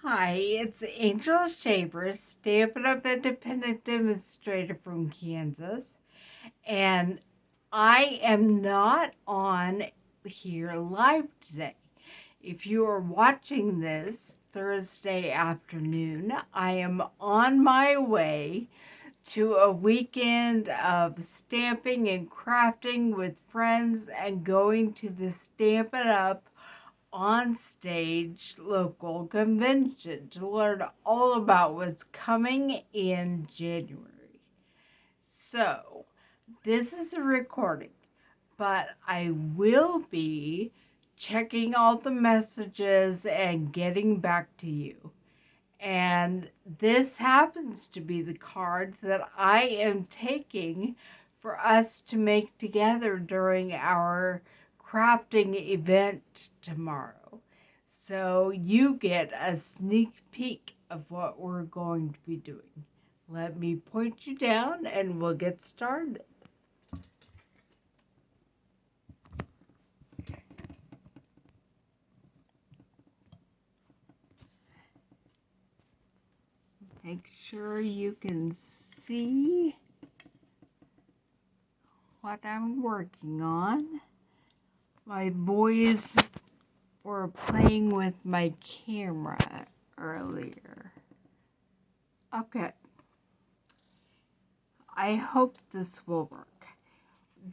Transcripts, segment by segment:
Hi, it's Angel Shavers, Stampin' Up Independent Demonstrator from Kansas, and I am not on here live today. If you are watching this Thursday afternoon, I am on my way to a weekend of stamping and crafting with friends and going to the Stampin' Up on stage local convention to learn all about what's coming in January. So, this is a recording, but I will be checking all the messages and getting back to you. And this happens to be the card that I am taking for us to make together during our crafting event tomorrow. So you get a sneak peek of what we're going to be doing. Let me point you down and we'll get started. Make sure you can see what I'm working on. My boys were playing with my camera earlier. Okay. I hope this will work.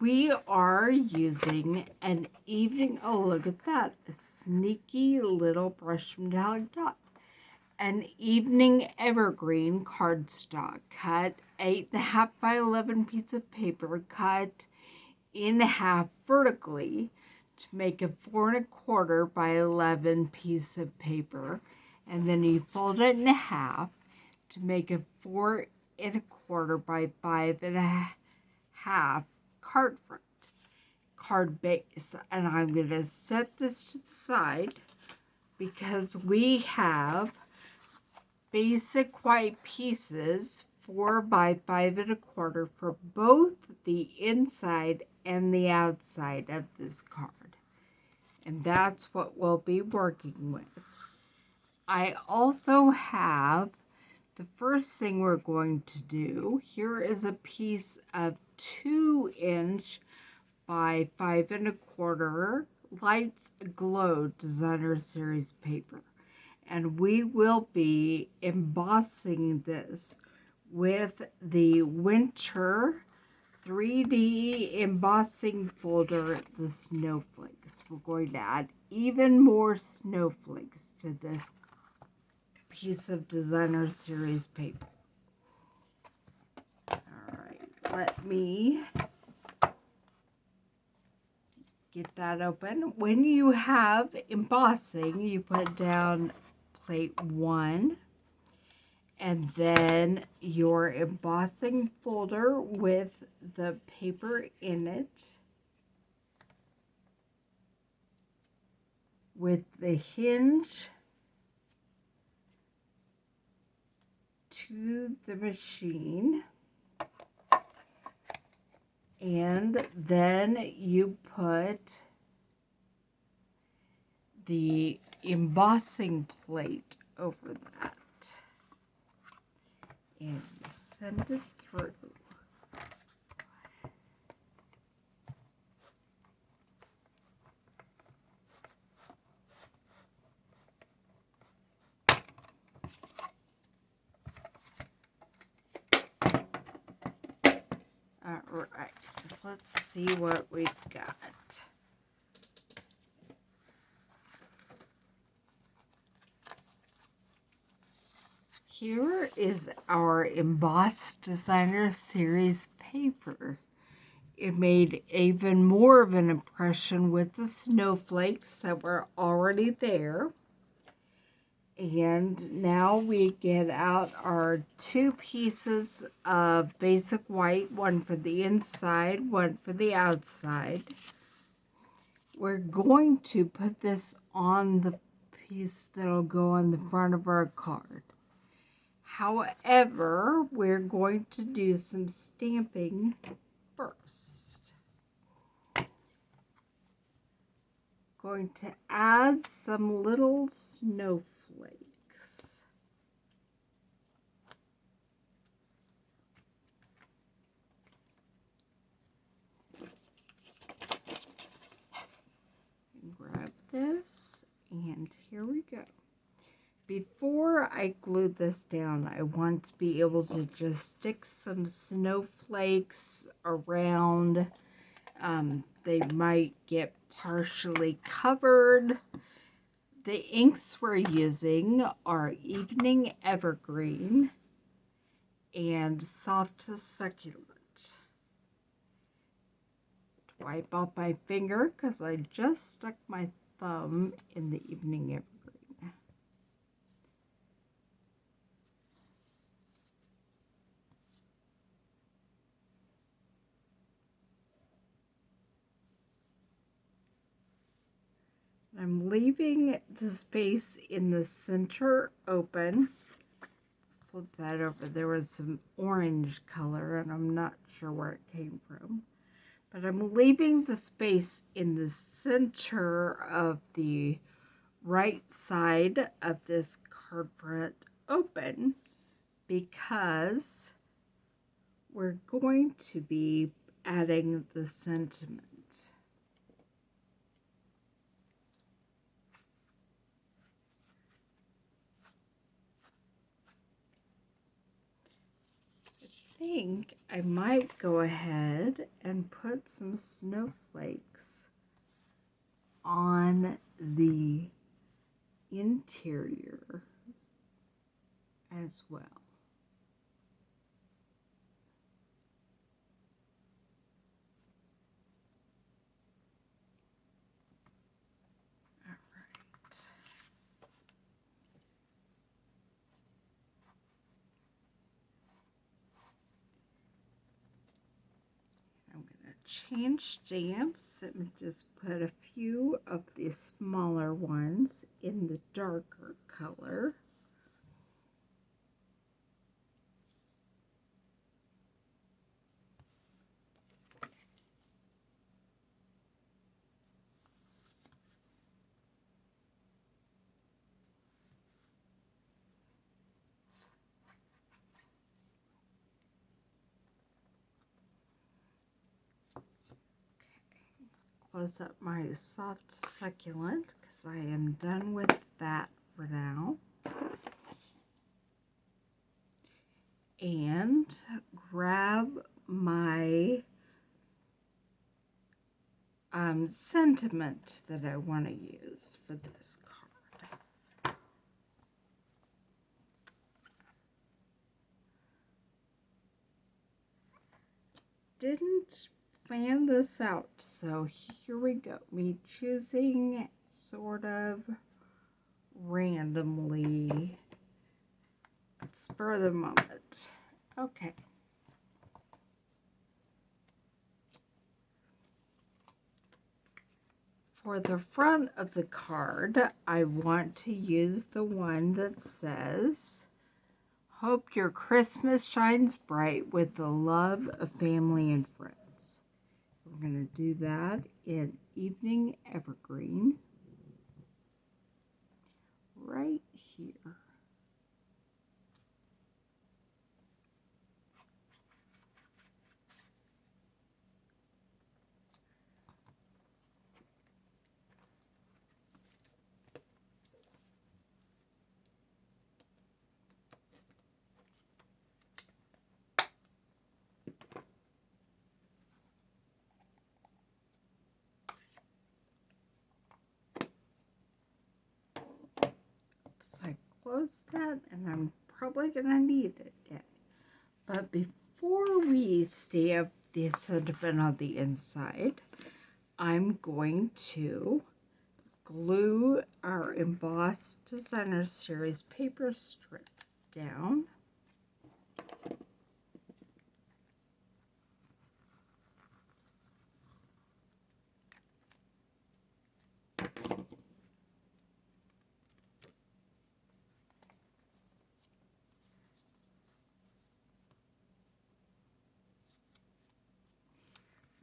We are using an evening, oh look at that, a sneaky little brush metallic dot. An evening evergreen cardstock, cut 8.5 by 11 piece of paper, cut in half vertically to make a 4.25 by 11 piece of paper, and then you fold it in half to make a 4.25 by 5.5 card base. And I'm going to set this to the side because we have basic white pieces 4 by 5.25 for both the inside and the outside of this card. And that's what we'll be working with. I also have the first thing we're going to do. Here is a piece of 2-inch by 5.25 Lights Aglow Designer Series paper. And we will be embossing this with the Winter 3D embossing folder, the Snowflakes. We're going to add even more snowflakes to this piece of Designer Series paper. Alright, let me get that open. When you have embossing, you put down plate 1, and then your embossing folder with the paper in it, with the hinge to the machine, and then you put the embossing plate over that and send it through. All right, let's see what we've got. Here is our embossed Designer Series paper. It made even more of an impression with the snowflakes that were already there. And now we get out our 2 pieces of basic white, one for the inside, one for the outside. We're going to put this on the piece that'll go on the front of our card. However, we're going to do some stamping first. Going to add some little snowflakes. there we go. Before I glue this down, I want to be able to just stick some snowflakes around. They might get partially covered. The inks we're using are Evening Evergreen and Soft Succulent. Wipe off my finger because I just stuck my thumb in the Evening Evergreen. I'm leaving the space in the center open. Flip that over. There was some orange color and I'm not sure where it came from. But I'm leaving the space in the center of the right side of this card front open because we're going to be adding the sentiment. I think I might go ahead and put some snowflakes on the interior as well. Change stamps and just put a few of the smaller ones in the darker color. Close up my soft succulent because I am done with that for now. And grab my sentiment that I want to use for this card. Didn't plan this out, so here we go. Me choosing sort of randomly, spur of the moment. Okay. For the front of the card, I want to use the one that says, "Hope your Christmas shines bright with the love of family and friends." We're going to do that in Evening Evergreen right here. Close that, and I'm probably gonna need it again. But before we stamp the sentiment on the inside, I'm going to glue our embossed designer series paper strip down.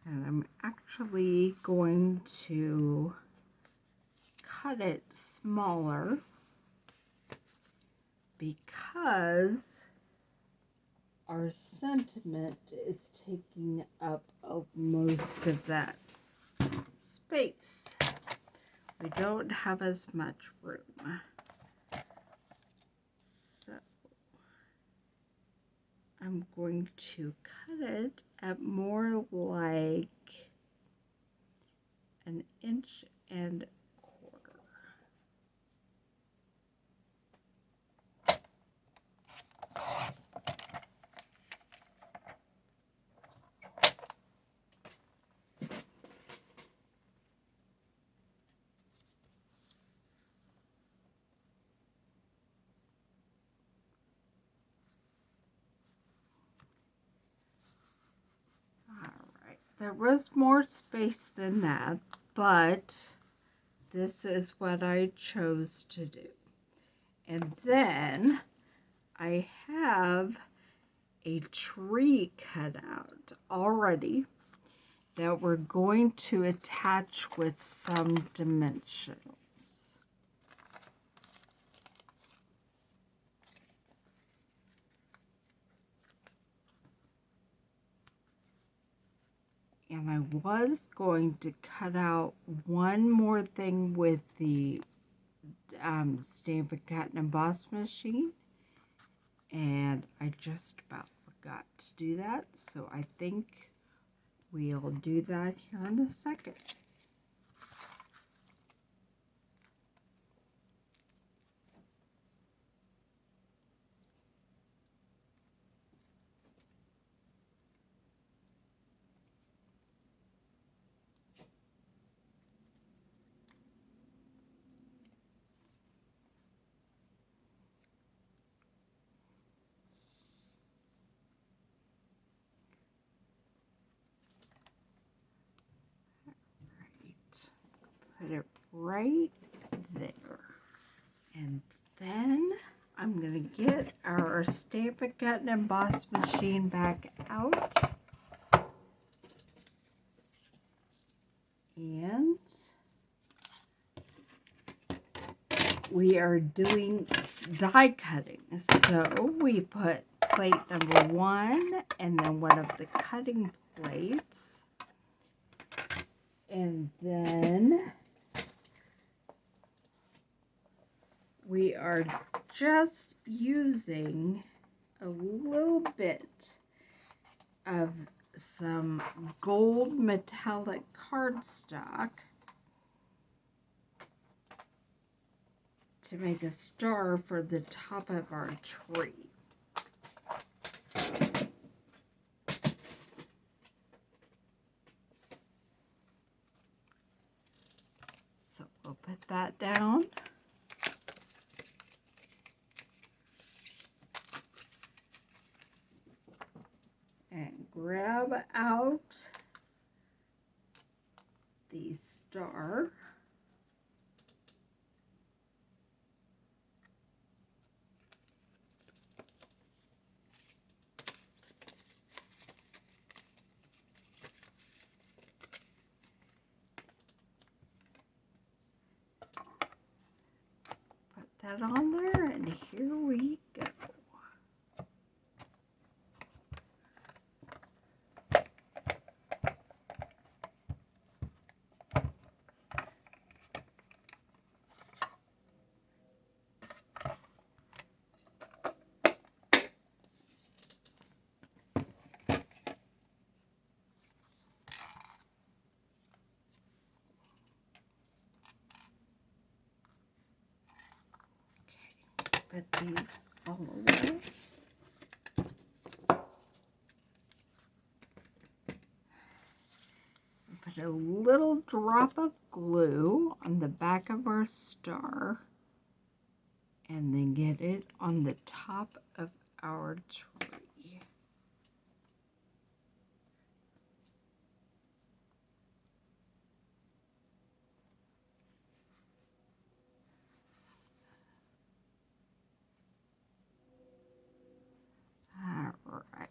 And I'm actually going to cut it smaller because our sentiment is taking up most of that space. we don't have as much room. So I'm going to cut it at more like 1.25 inches. Alright, there was more space than that, but this is what I chose to do. And then I have a tree cut out already that we're going to attach with some dimensionals. And I was going to cut out one more thing with the Stampin' Cut and Emboss machine, and I just about forgot to do that, so I think we'll do that here in a second. Put it right there. And then I'm going to get our Stampin' Cut and Emboss machine back out. And we are doing die cutting. So we put plate number 1 and then one of the cutting plates. And then we are just using a little bit of some gold metallic cardstock to make a star for the top of our tree. So we'll put that down. And grab out the star. Put that on there, and here we go. Put these all away. Put a little drop of glue on the back of our star, and then get it on the top of our tree. Alright.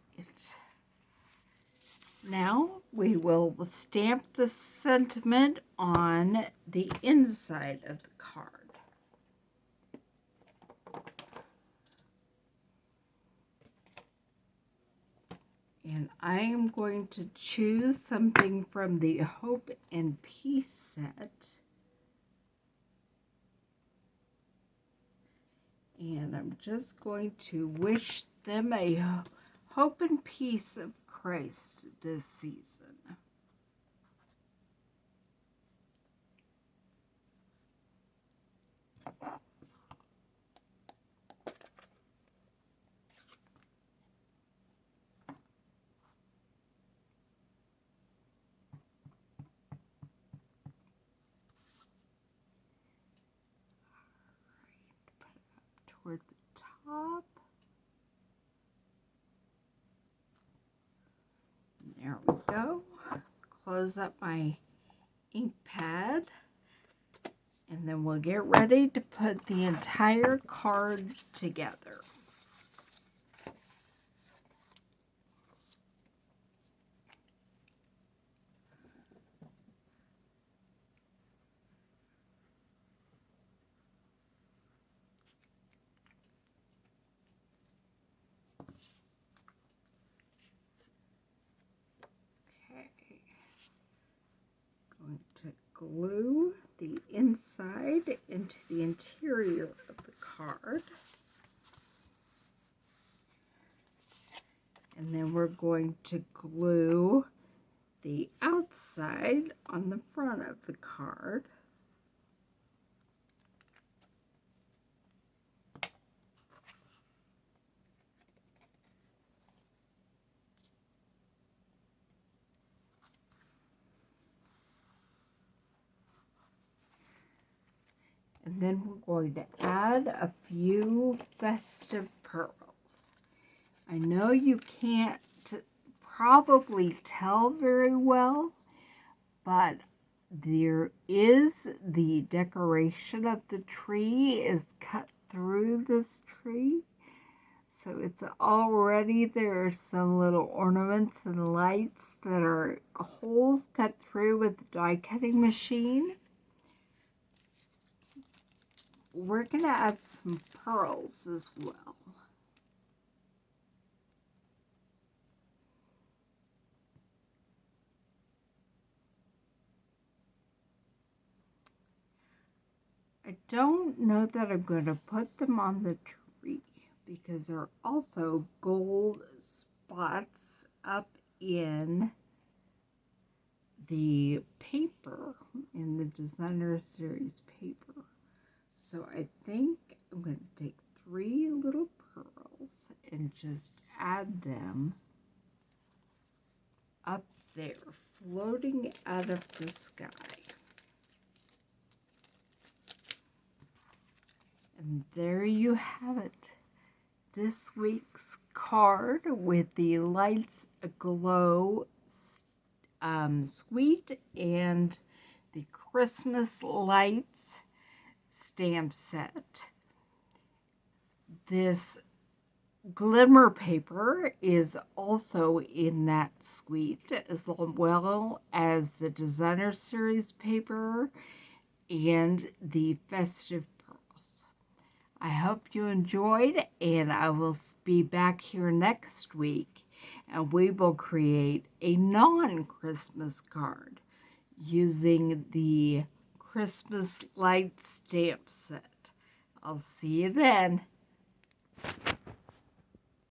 Now we will stamp the sentiment on the inside of the card. And I am going to choose something from the Hope and Peace set. And I'm just going to wish them a hope and peace of Christ this season. Toward the top. There we go. Close up my ink pad. And then we'll get ready to put the entire card together. Going to glue the inside into the interior of the card. And then we're going to glue the outside on the front of the card. And then we're going to add a few festive pearls. I know you can't probably tell very well, but there is the decoration of the tree is cut through this tree. So it's already, there are some little ornaments and lights that are holes cut through with the die cutting machine. We're going to add some pearls as well. I don't know that I'm going to put them on the tree because there are also gold spots up in the paper, in the designer series paper. So I think I'm going to take 3 little pearls and just add them up there, floating out of the sky. And there you have it. This week's card with the Lights Aglow Suite and the Christmas Lights stamp set. This Glimmer paper is also in that suite, as well as the designer series paper and the festive pearls. I hope you enjoyed, and I will be back here next week, and we will create a non-Christmas card using the Christmas light stamp set. I'll see you then.